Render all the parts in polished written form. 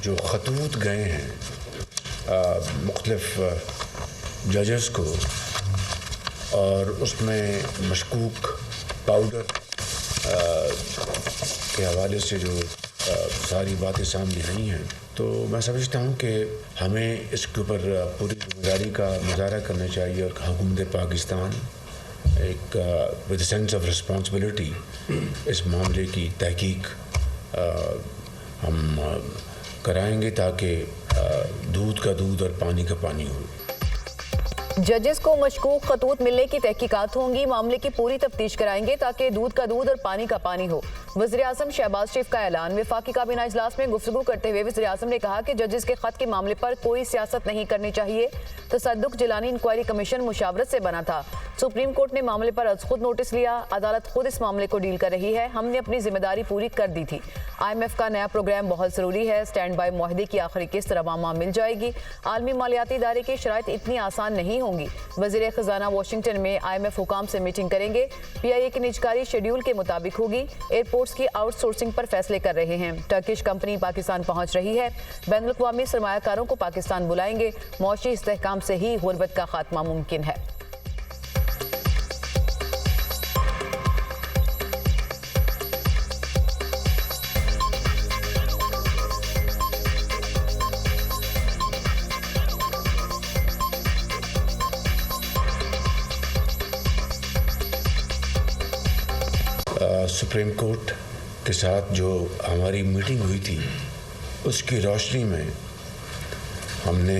जो खतूत गए हैं मुख्तलिफ जजेस को, और उसमें मशकूक पाउडर के हवाले से जो सारी बातें सामने आई हैं, तो मैं समझता हूँ कि हमें इसके ऊपर पूरी जिम्मेदारी का मुजाहरा करना चाहिए और हुकूमत पाकिस्तान एक विद सेंस ऑफ रिस्पॉन्सिबिलिटी इस मामले की तहकीक हम कराएंगे ताकि दूध का दूध और पानी का पानी हो। जजेस को मशकूक खतूत मिलने की तहकीकात होंगी, मामले की पूरी तफ्तीश कराएंगे ताकि दूध का दूध और पानी का पानी हो। वज़ीर-ए-आज़म शहबाज शरीफ का ऐलान। वफाकी काबीना इजलास में गुफ्तगू करते हुए वज़ीर-ए-आज़म ने कहा कि जजेस के खत के मामले पर कोई सियासत नहीं करनी चाहिए। तसद्दुक जिलानी इंक्वायरी कमीशन मुशावरत से बना था। सुप्रीम कोर्ट ने मामले पर अज खुद नोटिस लिया। अदालत खुद इस मामले को डील कर रही है। हमने अपनी जिम्मेदारी पूरी कर दी थी। IMF का नया प्रोग्राम बहुत ज़रूरी है। स्टैंड बाई मुआहदे की आखिरी किस्त रवामा मिल जाएगी। आलमी मालियाती इदारे की शराइत इतनी आसान नहीं होंगी। वज़ीर ख़जाना वाशिंगटन में IMF हुकाम से मीटिंग करेंगे। PIA की निजकारी शेड्यूल के मुताबिक होगी। एयरपोर्ट्स की आउटसोर्सिंग पर फैसले कर रहे हैं। टर्किश कंपनी पाकिस्तान पहुंच रही है। बैनुल-अक़वामी सरमायाकारों को पाकिस्तान बुलाएंगे। मौशी इस्तेहकाम से ही गुर्बत का खात्मा मुमकिन है। सुप्रीम कोर्ट के साथ जो हमारी मीटिंग हुई थी, उसकी रोशनी में हमने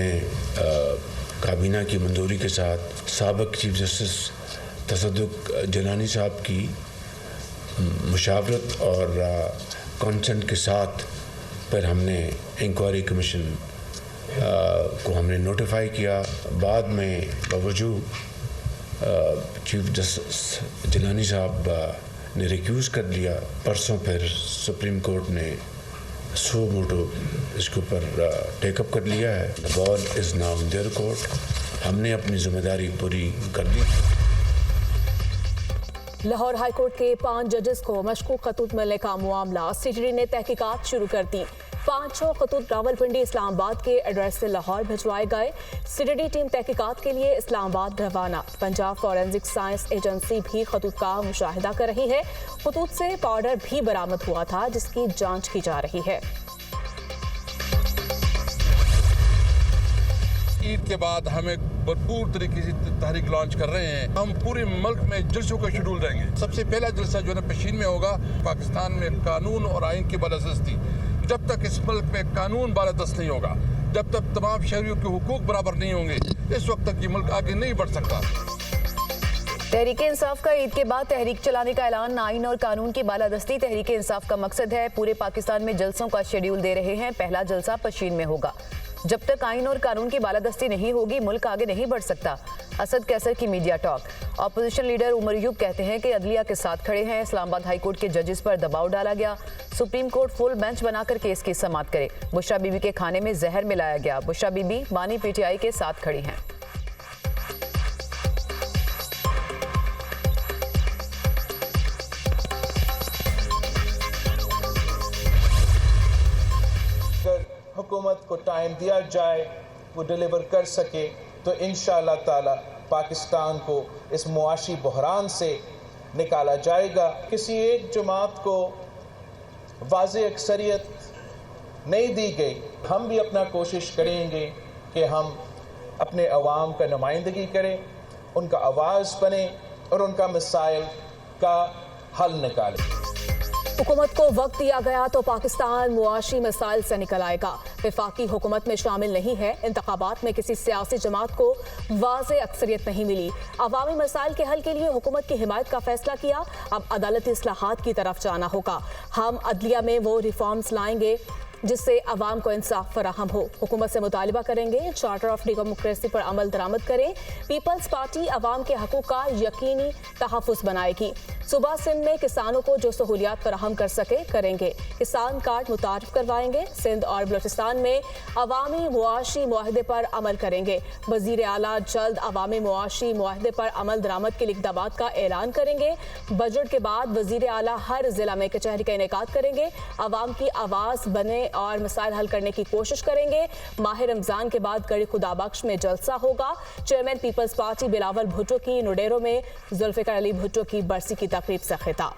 काबीना की मंजूरी के साथ साबिक चीफ जस्टिस तसद्दुक जिलानी साहब की मुशावरत और कंसेंट के साथ पर हमने इंक्वायरी कमीशन को हमने नोटिफाई किया। बाद में बावजूद चीफ जस्टिस जिलानी साहब ने रिक्यूज़ कर लिया। परसों फिर सुप्रीम कोर्ट ने सो मोटो इसके ऊपर टेकअप कर लिया है। The ball is now in their court. हमने अपनी जिम्मेदारी पूरी कर दी। लाहौर हाई कोर्ट के 5 जजेस को मशकूक खतूत मिलने का मामला CTD ने तहकीकात शुरू कर दी। 5 खतूत रावलपिंडी इस्लामाबाद के एड्रेस से लाहौर भिजवाए गए। CTD टीम तहकीकात के लिए इस्लामाबाद रवाना। पंजाब फॉरेंसिक साइंस एजेंसी भी खतूत का मुशाहिदा कर रही है। खतूत से पाउडर भी बरामद हुआ था जिसकी जांच की जा रही है। ईद के बाद हमें भरपूर तरीके से तहरीक लॉन्च कर रहे हैं। हम पूरे मुल्क में जलसों का शेड्यूल देंगे। सबसे पहला जलसा जो है पशीन में होगा। पाकिस्तान में कानून और आइन की बालादस्ती, जब तक इस मुल्क में कानून बालादस्त नहीं होगा, जब तक तमाम शहरियों के हुकूक बराबर नहीं होंगे, इस वक्त तक ये मुल्क आगे नहीं बढ़ सकता। तहरीक इंसाफ का ईद के बाद तहरीक चलाने का ऐलान। आइन और कानून की बालादस्ती तहरीक इंसाफ का मकसद है। पूरे पाकिस्तान में जलसों का शेड्यूल दे रहे हैं। पहला जलसा पशीन में होगा। जब तक आइन और कानून की बालादस्ती नहीं होगी, मुल्क आगे नहीं बढ़ सकता। असद कैसर की media talk. Opposition leader Umar Ayub कहते हैं कि अदलिया के साथ खड़े हैं। इस्लामाबाद हाई कोर्ट के जजेस पर दबाव डाला गया। सुप्रीम कोर्ट फुल बेंच बनाकर केस की समाअत करे। बुशरा बीबी के खाने में जहर मिलाया गया। बुशरा बीबी बानी PTI के साथ खड़ी हैं। हुकूमत को टाइम दिया जाए, वो डिलीवर कर सके, तो इंशाअल्लाह ताला पाकिस्तान को इस मुआशी बहरान से निकाला जाएगा। किसी एक जमात को वाज़े अक्सरियत नहीं दी गई। हम भी अपना कोशिश करेंगे कि हम अपने अवाम का नुमाइंदगी करें, उनका आवाज़ बने और उनका मसाइल का हल निकालें। हुकूमत को वक्त दिया गया तो पाकिस्तान मुआशी मसाइल से निकल आएगा। वफाकी हुकूमत में शामिल नहीं है। इंतखाबात में किसी सियासी जमात को वाज़े अक्सरियत नहीं मिली। अवामी मसाइल के हल के लिए हुकूमत की हिमायत का फैसला किया। अब अदालती इस्लाहात की तरफ जाना होगा। हम अदलिया में वो रिफॉर्म्स लाएंगे जिससे अवाम को इंसाफ फराहम हो। हुकूमत से मुतालिबा करेंगे चार्टर ऑफ डेमोक्रेसी पर अमल दरामद करें। पीपल्स पार्टी अवाम के हकूक़ का यकीनी तहफ़्फ़ुज़ बनाएगी। सूबा सिंध में किसानों को जो सहूलियात फराहम कर सके करेंगे। किसान कार्ड मुतारिफ करवाएंगे। सिंध और बलूचिस्तान में अवामी मुआशी मुआहदे पर अमल करेंगे। वज़ीर आला जल्द अवामी मुआशी मुआहदे पर अमल दरामद के इक़दामात का ऐलान करेंगे। बजट के बाद वज़ीर आला हर ज़िला में कचहरी का इनेकाद करेंगे। अवाम की आवाज़ बने और मसाइल हल करने की कोशिश करेंगे। माह रमजान के बाद गड़ी खुदाबख्श में जलसा होगा। चेयरमैन पीपल्स पार्टी बिलावल भुट्टो की नुडेरो में जुल्फिकार अली भुट्टो की बरसी की तकरीब से खिताब।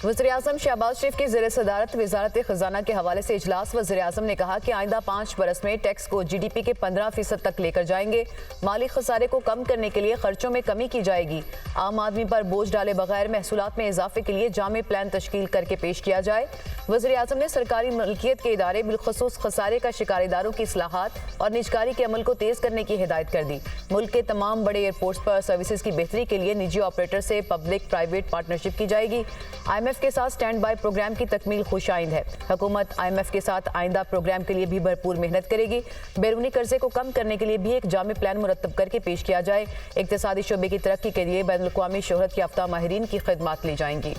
वज़ीर-ए-आज़म शहबाज शरीफ की ज़ेर सदारत वज़ारत खजाना के हवाले से इजलास। वज़ीर-ए-आज़म ने कहा कि आइंदा 5 बरस में टैक्स को GDP के 15% तक लेकर जाएंगे। माली खसारे को कम करने के लिए खर्चों में कमी की जाएगी। आम आदमी पर बोझ डाले बगैर महसूलात में इजाफे के लिए जामे प्लान तश्कील करके पेश किया जाए। वज़ीर-ए-आज़म ने सरकारी मलकियत के इदारे बिलखसूस खसारे का शिकार इदारों की इस्लाहात और निजकारी के अमल को तेज़ करने की हिदायत कर दी। मुल्क के तमाम बड़े एयरपोर्ट्स पर सर्विसेज की बेहतरी के लिए निजी ऑपरेटर से पब्लिक प्राइवेट पार्टनरशिप की जाएगी। IMF के साथ स्टैंड बाय प्रोग्राम की तकमील खुशाइंद है। हुकूमत IMF के साथ आइंदा प्रोग्राम के लिए भी भरपूर मेहनत करेगी। बैरूनी कर्जे को कम करने के लिए भी एक जामे प्लान मुरतब करके पेश किया जाए। इक्तिसादी शोबे की तरक्की के लिए बैनुल-अक़वामी शोहरत याफ्ता माहिरीन की खिदमात ली जाएंगी।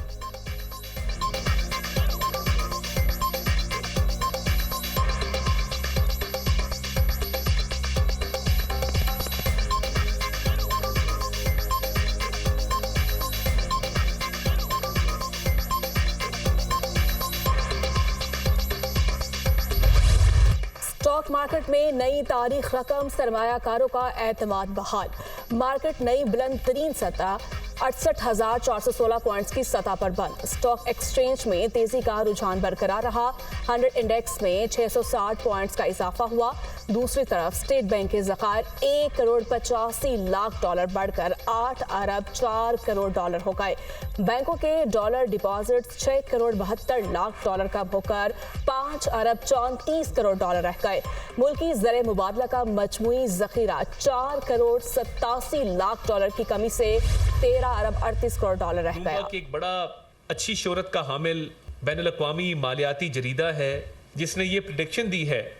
स्टॉक मार्केट में नई तारीख रकम सरमायाकारों का एतमाद बहाल। मार्केट नई बुलंद तरीन सतह 68,416 पॉइंट्स की सतह पर बंद। स्टॉक एक्सचेंज में तेजी का रुझान बरकरार रहा। 100 इंडेक्स में 660 पॉइंट्स का इजाफा हुआ। दूसरी तरफ स्टेट बैंक के ज़खायर $1,85,00,000 बढ़कर 8 अरब 4 करोड़ डॉलर हो गए। बैंकों के डॉलर डिपॉजिट $6,72,00,000 कम होकर 5 अरब 34 करोड़ डॉलर रह गए। मुल्की ज़र मुबादला का मजमूई ज़खीरा 4 करोड़ 87 लाख डॉलर की कमी से 13 अरब 38 करोड़ डॉलर रह गया। एक बड़ा अच्छी शोहरत का हामिल बैनुल-अक़वामी मालियाती जरीदा है जिसने ये प्रेडिक्शन दी है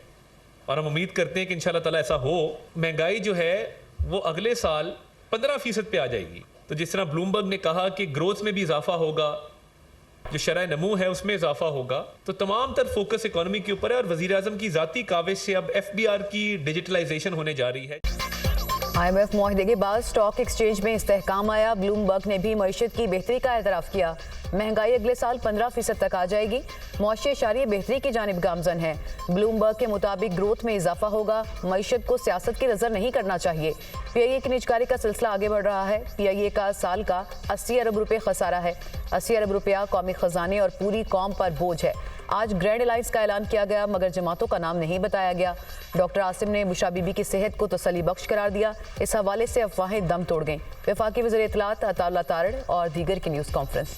और हम उम्मीद करते हैं कि इंशाल्लाह ताला ऐसा हो। महंगाई जो है वो अगले साल 15% पे आ जाएगी। तो जिस तरह ब्लूमबर्ग ने कहा कि ग्रोथ में भी इजाफा होगा, जो शरह नमू है उसमें इजाफा होगा, तो तमाम तर फोकस इकोनॉमी के ऊपर है और वज़ीर-ए-आज़म की ज़ाती काविश से अब FBR की डिजिटलाइजेशन होने जा रही है। IMF मुआहदे के बाद स्टॉक एक्सचेंज में इस्तेहकाम आया। ब्लूमबर्ग ने भी मईशत की बेहतरी का एतराफ़ किया। महंगाई अगले साल 15% तक आ जाएगी। मुआशी इशारे बेहतरी की जानिब गामजन है। ब्लूमबर्ग के मुताबिक ग्रोथ में इजाफा होगा। मईशत को सियासत की नज़र नहीं करना चाहिए। PIA की निजकारी का सिलसिला आगे बढ़ रहा है। PIA का साल का 80 अरब रुपये खसारा है। 80 अरब रुपया कौमी खजाने और पूरी कौम पर बोझ है। आज ग्रैंड अलायंस का ऐलान किया गया मगर जमातों का नाम नहीं बताया गया। डॉक्टर आसिम ने बुशरा बीबी की सेहत को तसल्ली बख्श करार दिया। इस हवाले से अफवाहें दम तोड़ गईं। वफाकी वज़ीर इत्तलात अताउल्लाह तारड़ और दीगर की न्यूज़ कॉन्फ्रेंस।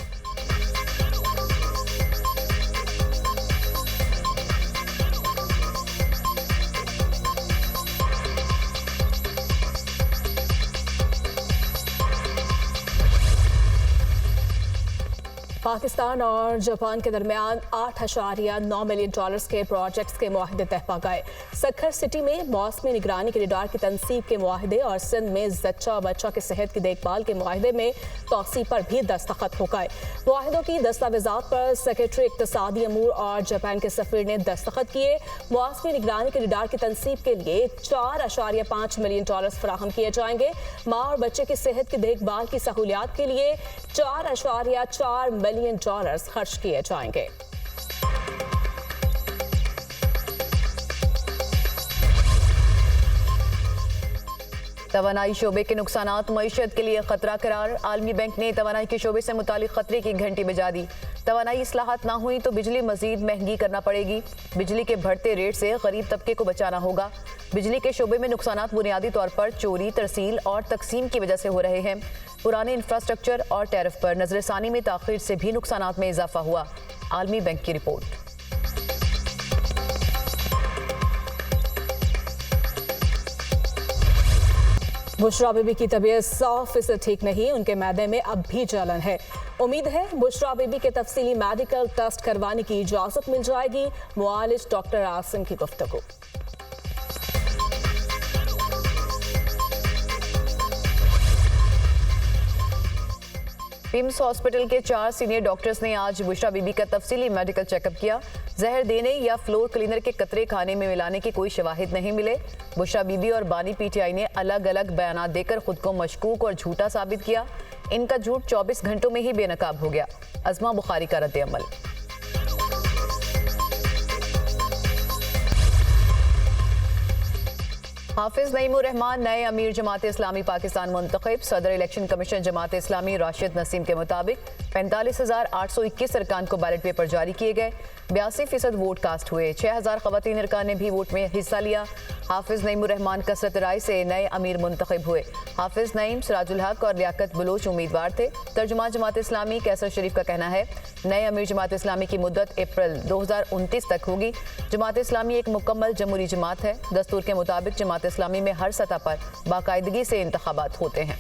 पाकिस्तान और जापान के दरमियान $8.9 मिलियन के प्रोजेक्ट्स के मुआहदे तय पा गए। सखर सिटी में मौसमी निगरानी के रडार की तनसीब के मुआहदे और सिंध में जच्चा बच्चा की सेहत की देखभाल के मुआहदे में तौसीब पर भी दस्तखत हो गए। मुआहदों की दस्तावेजात पर सेक्रेटरी इक्तिसादी अमूर और जापान के सफीर ने दस्तखत किए। मौसमी निगरानी के रडार की तनसीब के लिए $4.5 मिलियन फराहम किए जाएंगे। माँ और बच्चे की सेहत की देखभाल की सहूलियात के लिए $4.4 मिलियन खर्च किए जाएंगे। तवानाई शोबे के नुकसानात मईशत के लिए खतरा करार। आलमी बैंक ने तवानाई के शोबे से मुतालिक खतरे की घंटी बजा दी। तवानाई इस्लाहात ना हुई तो बिजली मजीद महंगी करना पड़ेगी। बिजली के बढ़ते रेट से गरीब तबके को बचाना होगा। बिजली के शोबे में नुकसानात बुनियादी तौर पर चोरी, तरसील और तकसीम की वजह से हो रहे हैं। पुराने इंफ्रास्ट्रक्चर और टैरिफ पर नजरसानी में ताखीर से भी नुकसानात में इजाफा हुआ। आलमी बैंक की रिपोर्ट। बुशरा बीबी की तबीयत 100% ठीक नहीं, उनके मैदे में अब भी जलन है। उम्मीद है बुशरा बीबी के तफसीली मेडिकल टेस्ट करवाने की इजाजत मिल जाएगी। मुआलिज डॉक्टर आसिम की गुफ्तगू। पिम्स हॉस्पिटल के 4 सीनियर डॉक्टर्स ने आज बुशरा बीबी का तफसीली मेडिकल चेकअप किया। जहर देने या फ्लोर क्लीनर के कतरे खाने में मिलाने के कोई शवाहिद नहीं मिले। बुशरा बीबी और बानी पीटीआई ने अलग अलग बयान देकर खुद को मशकूक और झूठा साबित किया। इनका झूठ 24 घंटों में ही बेनकाब हो गया। अजमा बुखारी का रद्द-ए-अमल। हाफिज नईमुर रहमान नए अमीर जमात इस्लामी पाकिस्तान मुंतखब। सदर इलेक्शन कमीशन जमात इस्लामी राशिद नसीम के मुताबिक 45,821 अरकान को बैलेट पेपर जारी किए गए। 82% वोट कास्ट हुए। 6,000 खवातीन अरकान ने भी वोट में हिस्सा लिया। हाफिज नईमुर रहमान कसरत राय से नए अमीर मुंतखब हुए। हाफिज नईम, सिराजुल हक और लियाकत बलोच उम्मीदवार थे। तर्जुमान जमात इस्लामी कैसर शरीफ का कहना है नए अमीर जमात इस्लामी की मुद्दत अप्रैल 2029 तक होगी। जमात इस्लामी एक मुकम्मल जमहूरी जमात है। दस्तूर के मुताबिक जमात इस्लामी में हर सतह पर बाकायदगी से इंतखाबात होते हैं।